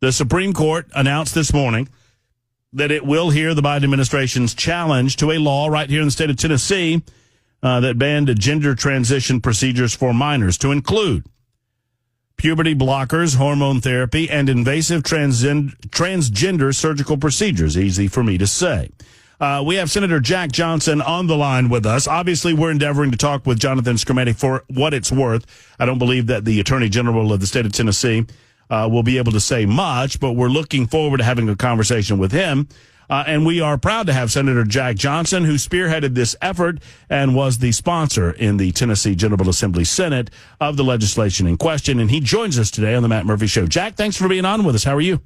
The Supreme Court announced this morning that it will hear the Biden administration's challenge to a law right here in the state of Tennessee that banned gender transition procedures for minors to include puberty blockers, hormone therapy, and invasive transgender surgical procedures. Easy for me to say. We have Senator Jack Johnson on the line with us. Obviously, we're endeavoring to talk with Jonathan Skrmetti for what it's worth. I don't believe that the Attorney General of the state of Tennessee will be able to say much, but we're looking forward to having a conversation with him. And we are proud to have Senator Jack Johnson, who spearheaded this effort and was the sponsor in the Tennessee General Assembly Senate of the legislation in question. And he joins us today on the Matt Murphy Show. Jack, thanks for being on with us. How are you?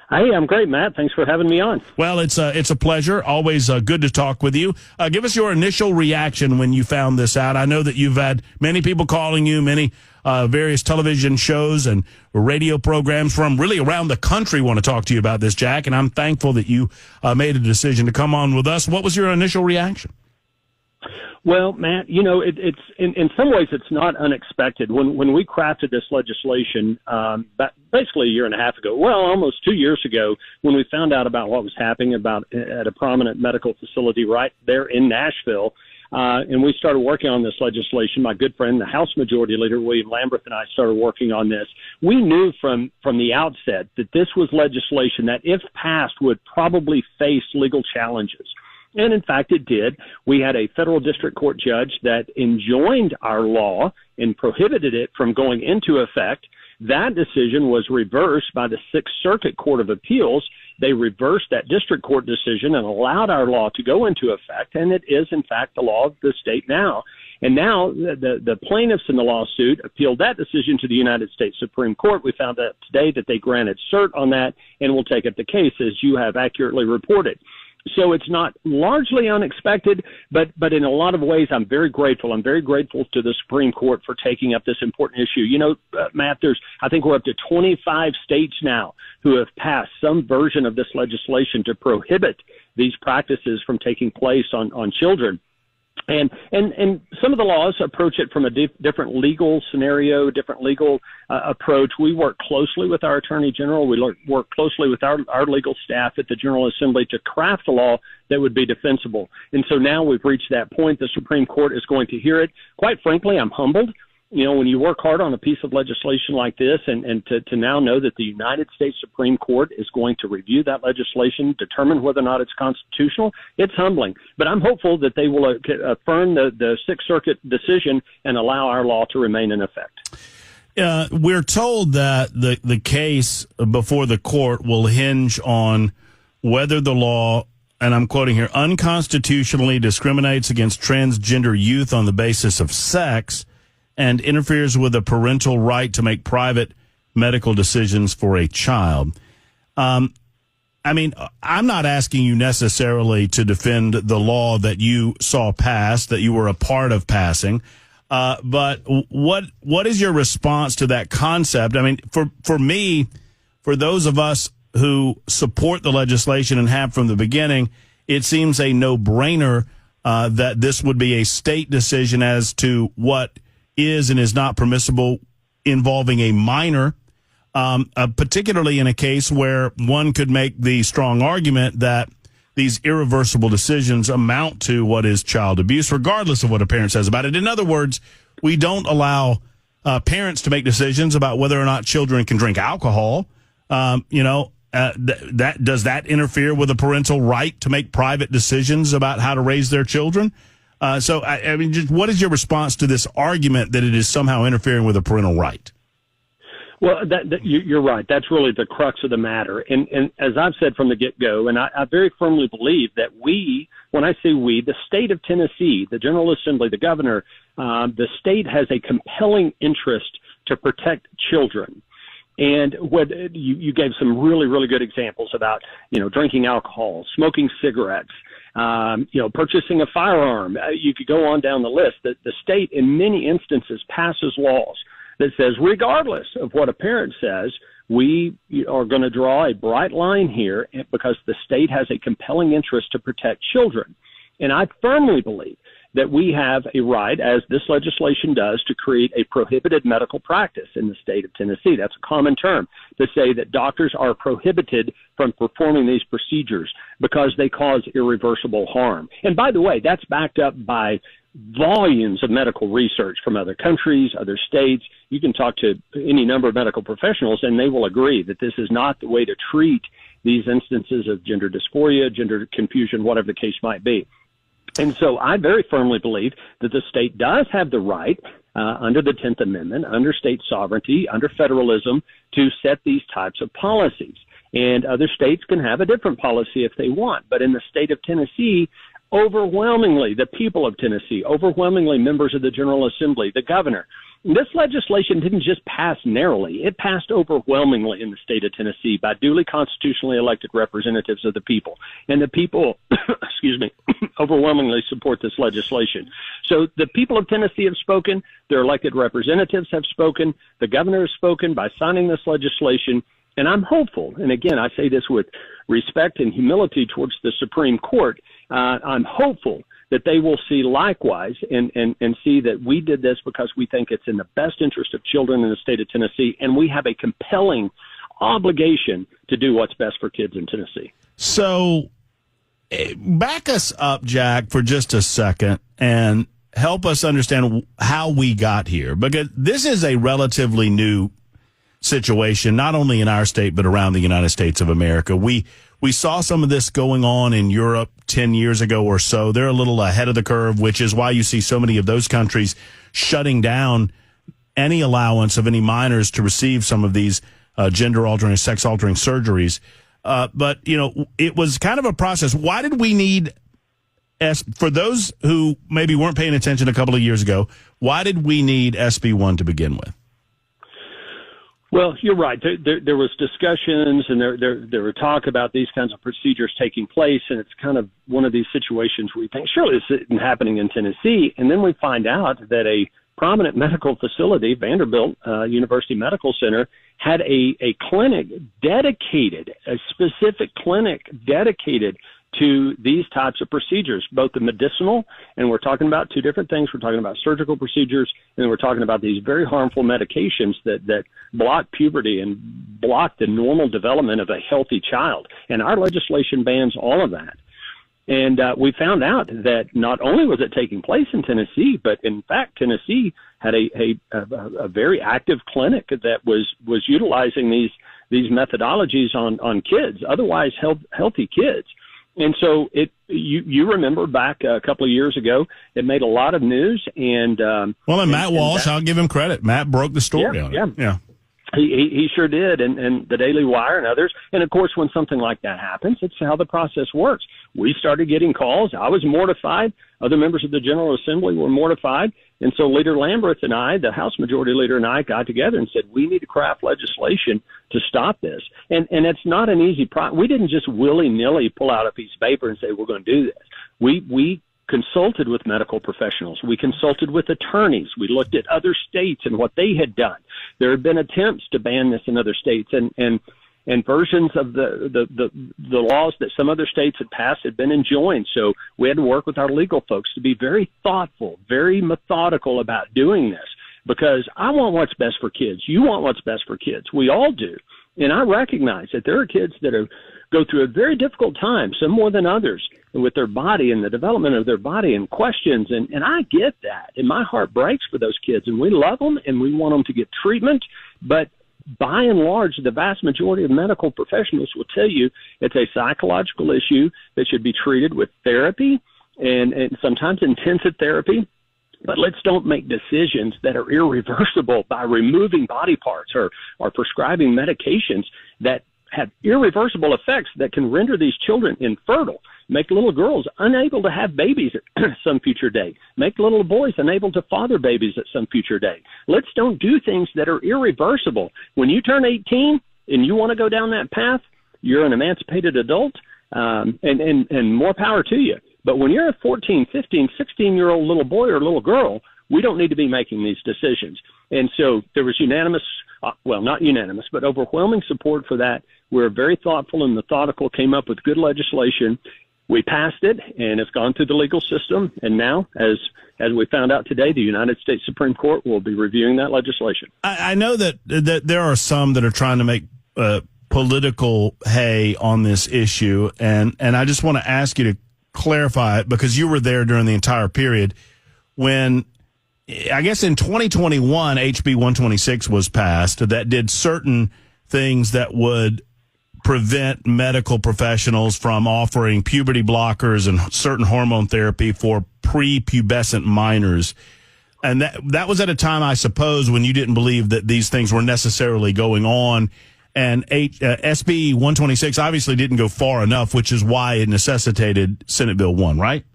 Hey, I'm great, Matt. Thanks for having me on. Well, it's a pleasure. Always good to talk with you. Give us your initial reaction when you found this out. I know that you've had many people calling you, many various television shows and radio programs from really around the country want to talk to you about this, Jack, and I'm thankful that you made a decision to come on with us. What was your initial reaction? Well, Matt, it's in some ways it's not unexpected. When we crafted this legislation, basically a year and a half ago, well, almost 2 years ago, when we found out about what was happening at a prominent medical facility right there in Nashville, and we started working on this legislation. My good friend, the House Majority Leader, William Lamberth, and I started working on this. We knew from the outset that this was legislation that, if passed, would probably face legal challenges. And in fact, it did. We had a federal district court judge that enjoined our law and prohibited it from going into effect. That decision was reversed by the Sixth Circuit Court of Appeals. They reversed that district court decision and allowed our law to go into effect, and it is, in fact, the law of the state now. And now the plaintiffs in the lawsuit appealed that decision to the United States Supreme Court. We found out today that they granted cert on that and will take up the case, as you have accurately reported. So it's not largely unexpected, but in a lot of ways, I'm very grateful. I'm very grateful to the Supreme Court for taking up this important issue. Matt, I think we're up to 25 states now who have passed some version of this legislation to prohibit these practices from taking place on children. And some of the laws approach it from a different legal scenario, different legal approach. We work closely with our Attorney General. We work closely with our legal staff at the General Assembly to craft a law that would be defensible. And so now we've reached that point. The Supreme Court is going to hear it. Quite frankly, I'm humbled. When you work hard on a piece of legislation like this and to now know that the United States Supreme Court is going to review that legislation, determine whether or not it's constitutional, it's humbling. But I'm hopeful that they will affirm the Sixth Circuit decision and allow our law to remain in effect. We're told that the case before the court will hinge on whether the law, and I'm quoting here, unconstitutionally discriminates against transgender youth on the basis of sex and interferes with a parental right to make private medical decisions for a child. I'm not asking you necessarily to defend the law that you saw passed, that you were a part of passing, but what is your response to that concept? I mean, for me, for those of us who support the legislation and have from the beginning, it seems a no-brainer that this would be a state decision as to what is and is not permissible involving a minor, particularly in a case where one could make the strong argument that these irreversible decisions amount to what is child abuse, regardless of what a parent says about it. In other words, we don't allow parents to make decisions about whether or not children can drink alcohol. Does that interfere with a parental right to make private decisions about how to raise their children? So just what is your response to this argument that it is somehow interfering with a parental right? Well, you're right. That's really the crux of the matter. And as I've said from the get-go, and I very firmly believe that when I say we, the state of Tennessee, the General Assembly, the governor, the state has a compelling interest to protect children. And you gave some really, really good examples about, drinking alcohol, smoking cigarettes, purchasing a firearm. You could go on down the list. The state, in many instances, passes laws that says, regardless of what a parent says, we are going to draw a bright line here because the state has a compelling interest to protect children. And I firmly believe that we have a right, as this legislation does, to create a prohibited medical practice in the state of Tennessee. That's a common term to say that doctors are prohibited from performing these procedures because they cause irreversible harm. And by the way, that's backed up by volumes of medical research from other countries, other states. You can talk to any number of medical professionals, and they will agree that this is not the way to treat these instances of gender dysphoria, gender confusion, whatever the case might be. And so I very firmly believe that the state does have the right, under the 10th Amendment, under state sovereignty, under federalism, to set these types of policies. And other states can have a different policy if they want. But in the state of Tennessee, overwhelmingly, the people of Tennessee, overwhelmingly members of the General Assembly, the governor, this legislation didn't just pass narrowly. It passed overwhelmingly in the state of Tennessee by duly constitutionally elected representatives of the people. And the people, overwhelmingly support this legislation. So the people of Tennessee have spoken. Their elected representatives have spoken. The governor has spoken by signing this legislation. And I'm hopeful, and again, I say this with respect and humility towards the Supreme Court, I'm hopeful that they will see likewise and see that we did this because we think it's in the best interest of children in the state of Tennessee, and we have a compelling obligation to do what's best for kids in Tennessee. So back us up, Jack, for just a second and help us understand how we got here, because this is a relatively new situation, not only in our state, but around the United States of America. We saw some of this going on in Europe 10 years ago or so. They're a little ahead of the curve, which is why you see so many of those countries shutting down any allowance of any minors to receive some of these gender-altering, sex-altering surgeries. But, you know, it was kind of a process. Why did we need, for those who maybe weren't paying attention a couple of years ago, why did we need SB 1 to begin with? Well, you're right. There was discussions and there were talk about these kinds of procedures taking place, and it's kind of one of these situations where we think, surely this isn't happening in Tennessee, and then we find out that a prominent medical facility, Vanderbilt University Medical Center, had a clinic dedicated, a specific clinic dedicated to these types of procedures, both the medicinal, and we're talking about two different things. We're talking about surgical procedures, and we're talking about these very harmful medications that block puberty and block the normal development of a healthy child. And our legislation bans all of that. And we found out that not only was it taking place in Tennessee, but in fact, Tennessee had a very active clinic that was utilizing these methodologies on kids, otherwise healthy kids. And so you remember back a couple of years ago, it made a lot of news. And Matt Walsh, I'll give him credit. Matt broke the story on it. Yeah. He sure did, and the Daily Wire and others. And, of course, when something like that happens, it's how the process works. We started getting calls. I was mortified. Other members of the General Assembly were mortified. And so Leader Lamberth and I, the House Majority Leader and I, got together and said, we need to craft legislation to stop this. And it's not an easy process. We didn't just willy-nilly pull out a piece of paper and say, we're going to do this. We consulted with medical professionals. We consulted with attorneys. We looked at other states and what they had done. There had been attempts to ban this in other states, and versions of the laws that some other states had passed had been enjoined. So we had to work with our legal folks to be very thoughtful, very methodical about doing this, because I want what's best for kids. You want what's best for kids. We all do. And I recognize that there are kids that go through a very difficult time, some more than others, with their body and the development of their body and questions. And I get that. And my heart breaks for those kids. And we love them and we want them to get treatment. But by and large, the vast majority of medical professionals will tell you it's a psychological issue that should be treated with therapy and sometimes intensive therapy. But let's don't make decisions that are irreversible by removing body parts or prescribing medications that have irreversible effects that can render these children infertile, make little girls unable to have babies at some future day, make little boys unable to father babies at some future day. Let's don't do things that are irreversible. When you turn 18 and you want to go down that path, you're an emancipated adult, and more power to you. But when you're a 14, 15, 16-year-old little boy or little girl, we don't need to be making these decisions. And so there was unanimous, not unanimous, but overwhelming support for that. We were very thoughtful and methodical, came up with good legislation. we passed it, and it's gone through the legal system. And now, as we found out today, the United States Supreme Court will be reviewing that legislation. I know that there are some that are trying to make political hay on this issue, and I just want to ask you to clarify it, because you were there during the entire period when, I guess in 2021, HB 126 was passed that did certain things that would prevent medical professionals from offering puberty blockers and certain hormone therapy for prepubescent minors. And that was at a time, I suppose, when you didn't believe that these things were necessarily going on. And SB 126 obviously didn't go far enough, which is why it necessitated Senate Bill 1, right?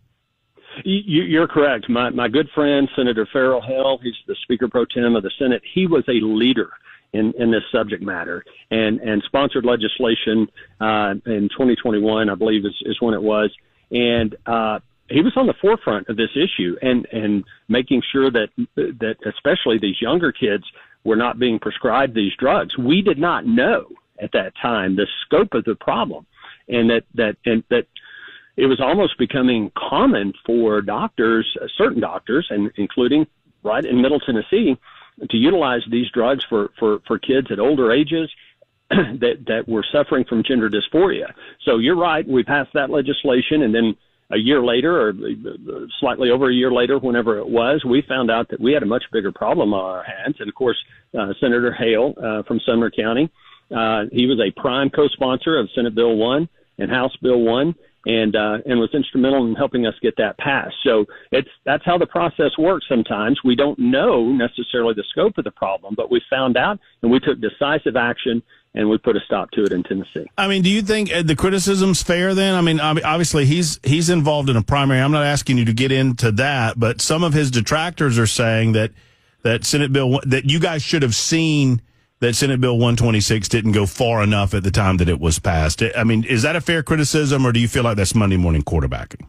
You're correct. My good friend, Senator Farrell Hale, he's the Speaker Pro Tem of the Senate. He was a leader in this subject matter and sponsored legislation in 2021, I believe is when it was. And he was on the forefront of this issue and making sure that especially these younger kids were not being prescribed these drugs. We did not know at that time the scope of the problem, and that it was almost becoming common for doctors, certain doctors, and including right in Middle Tennessee, to utilize these drugs for kids at older ages that were suffering from gender dysphoria. So you're right. We passed that legislation, and then a year later, or slightly over a year later, whenever it was, we found out that we had a much bigger problem on our hands. And, of course, Senator Hale from Sumner County, he was a prime co-sponsor of Senate Bill 1 and House Bill 1, and was instrumental in helping us get that passed. So that's how the process works sometimes. We don't know necessarily the scope of the problem, but we found out, and we took decisive action, and we put a stop to it in Tennessee. I mean, do you think the criticism's fair then? I mean, obviously he's involved in a primary. I'm not asking you to get into that, but some of his detractors are saying that Senate Bill, that you guys should have seen that Senate Bill 126 didn't go far enough at the time that it was passed. I mean, is that a fair criticism, or do you feel like that's Monday morning quarterbacking?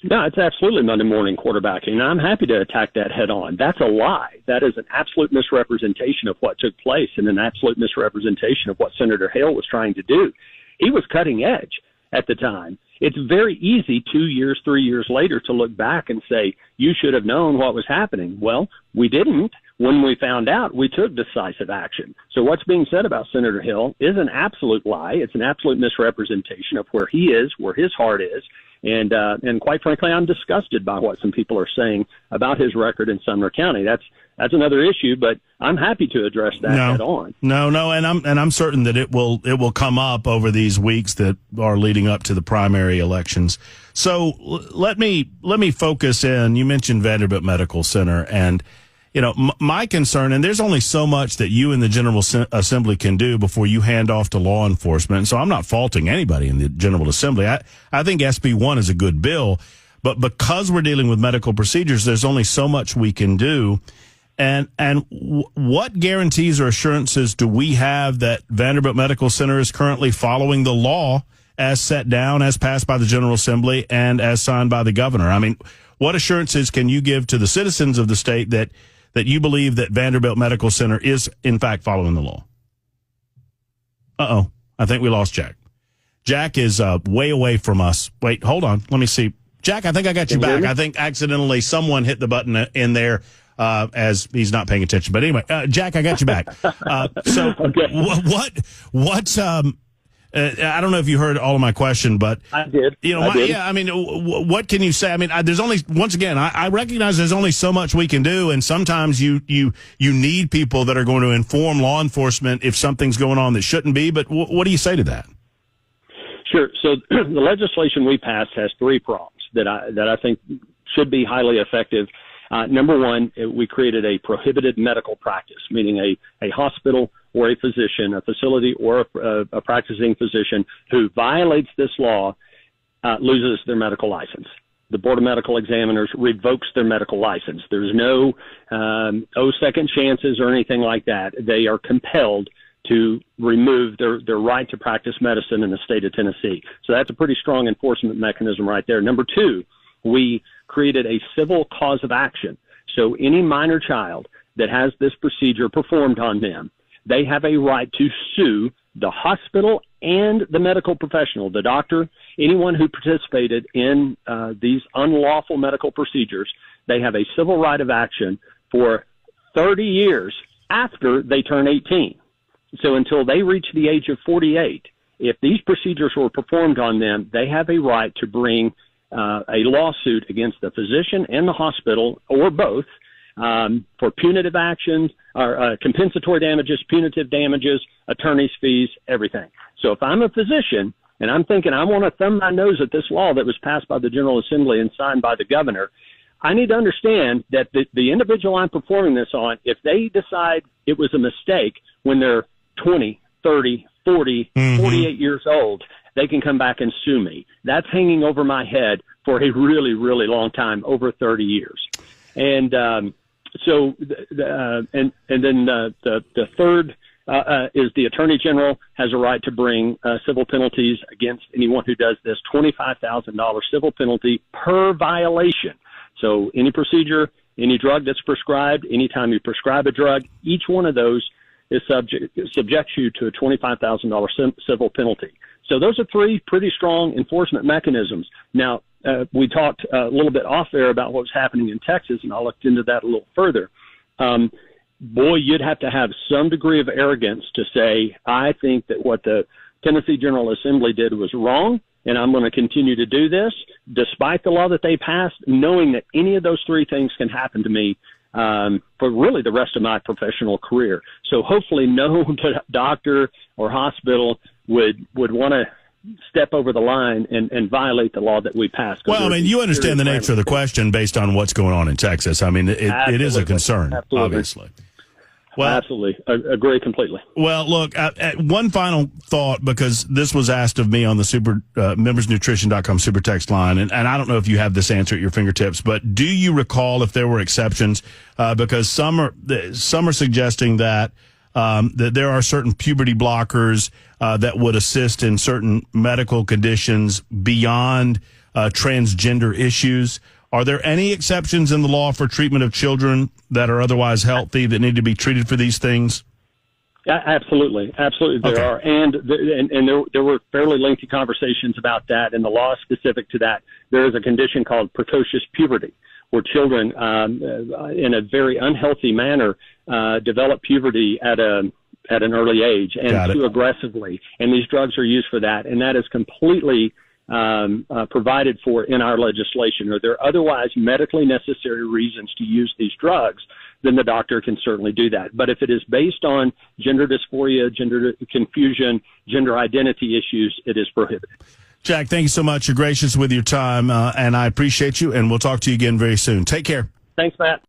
No, it's absolutely Monday morning quarterbacking, and I'm happy to attack that head on. That's a lie. That is an absolute misrepresentation of what took place and an absolute misrepresentation of what Senator Hale was trying to do. He was cutting edge at the time. It's very easy 2 years, 3 years later to look back and say, you should have known what was happening. Well, we didn't. When we found out, we took decisive action. So what's being said about Senator Hill is an absolute lie. It's an absolute misrepresentation of where he is, where his heart is. And quite frankly, I'm disgusted by what some people are saying about his record in Sumner County. That's another issue, but I'm happy to address that head on. No, and I'm certain that it will come up over these weeks that are leading up to the primary elections. So let me focus in. You mentioned Vanderbilt Medical Center, and you know, my concern, and there's only so much that you and the General Assembly can do before you hand off to law enforcement. So I'm not faulting anybody in the General Assembly. I think SB 1 is a good bill, but because we're dealing with medical procedures, there's only so much we can do. And what guarantees or assurances do we have that Vanderbilt Medical Center is currently following the law as set down, as passed by the General Assembly, and as signed by the governor? I mean, what assurances can you give to the citizens of the state that you believe that Vanderbilt Medical Center is, in fact, following the law? Uh-oh. I think we lost Jack. Jack is way away from us. Wait, hold on. Let me see. Jack, I think I got you back. I think accidentally someone hit the button in there as he's not paying attention. But anyway, Jack, I got you back. So okay. What's I don't know if you heard all of my question, but I did. You know, yeah. I mean, what can you say? I mean, there's only, once again, I recognize there's only so much we can do, and sometimes you need people that are going to inform law enforcement if something's going on that shouldn't be. But what do you say to that? Sure. So the legislation we passed has three prongs that I think should be highly effective. Number one, we created a prohibited medical practice, meaning a hospital or a physician, a facility or a practicing physician who violates this law loses their medical license. The Board of Medical Examiners revokes their medical license. There's no second chances or anything like that. They are compelled to remove their right to practice medicine in the state of Tennessee. So that's a pretty strong enforcement mechanism right there. Number two, we created a civil cause of action. So any minor child that has this procedure performed on them, they have a right to sue the hospital and the medical professional, the doctor, anyone who participated in these unlawful medical procedures. They have a civil right of action for 30 years after they turn 18. So until they reach the age of 48, if these procedures were performed on them, they have a right to bring a lawsuit against the physician and the hospital, or both, for punitive actions, or compensatory damages, punitive damages, attorney's fees, everything. So if I'm a physician and I'm thinking I want to thumb my nose at this law that was passed by the General Assembly and signed by the governor, I need to understand that the individual I'm performing this on, if they decide it was a mistake when they're 20, 30, 40, 48 years old, they can come back and sue me. That's hanging over my head for a really, really long time, over 30 years. And so then the third is the Attorney General has a right to bring civil penalties against anyone who does this, $25,000 civil penalty per violation. So any procedure, any drug that's prescribed, anytime you prescribe a drug, each one of those is subjects you to a $25,000 civil penalty. So those are three pretty strong enforcement mechanisms. Now, we talked a little bit off there about what was happening in Texas, and I'll look into that a little further. Boy, you'd have to have some degree of arrogance to say, I think that what the Tennessee General Assembly did was wrong, and I'm going to continue to do this, despite the law that they passed, knowing that any of those three things can happen to me for really the rest of my professional career. So hopefully no doctor or hospital would want to step over the line and violate the law that we passed. Well, I mean, you understand the nature of the question based on what's going on in Texas. I mean, it is a concern, obviously. Well, absolutely. I agree completely. Well, look, one final thought, because this was asked of me on the membersnutrition.com super text line, and I don't know if you have this answer at your fingertips, but do you recall if there were exceptions? Because some are suggesting that there are certain puberty blockers that would assist in certain medical conditions beyond transgender issues. Are there any exceptions in the law for treatment of children that are otherwise healthy that need to be treated for these things? Absolutely. There are. And there were fairly lengthy conversations about that. And the law specific to that, there is a condition called precocious puberty, where children in a very unhealthy manner develop puberty at an early age and too aggressively. And these drugs are used for that. And that is completely provided for in our legislation. Or there are otherwise medically necessary reasons to use these drugs, then the doctor can certainly do that. But if it is based on gender dysphoria, gender confusion, gender identity issues, it is prohibited. Jack, thank you so much. You're gracious with your time, and I appreciate you, and we'll talk to you again very soon. Take care. Thanks, Matt.